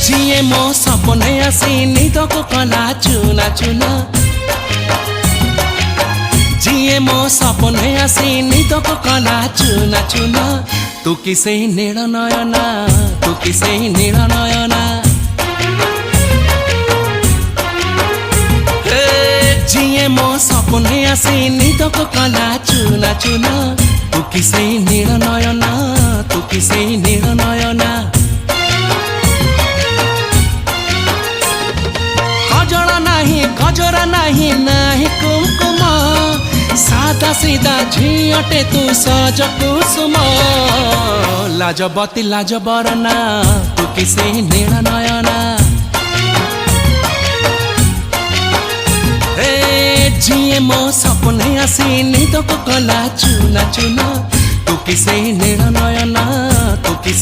जिए मो सपने आसी निदको कला चुना चुना जिए मो सपने आसी निदको कला चुना चुना तू किसे नील नयना तू किसे नील नयना जिए मो सपने आसी निदको कला चुना चुना तू किसे नील नयना तू किसे नील नयना गजरा नहीं नाही कुमकुम सादा सीधा झियटे तू सज कुसुम लाजबती लाज बरना तू किसे नील नयना जिए मो सपने आसी निदको कला चुना चुना तू किसे नील नयना तू किसे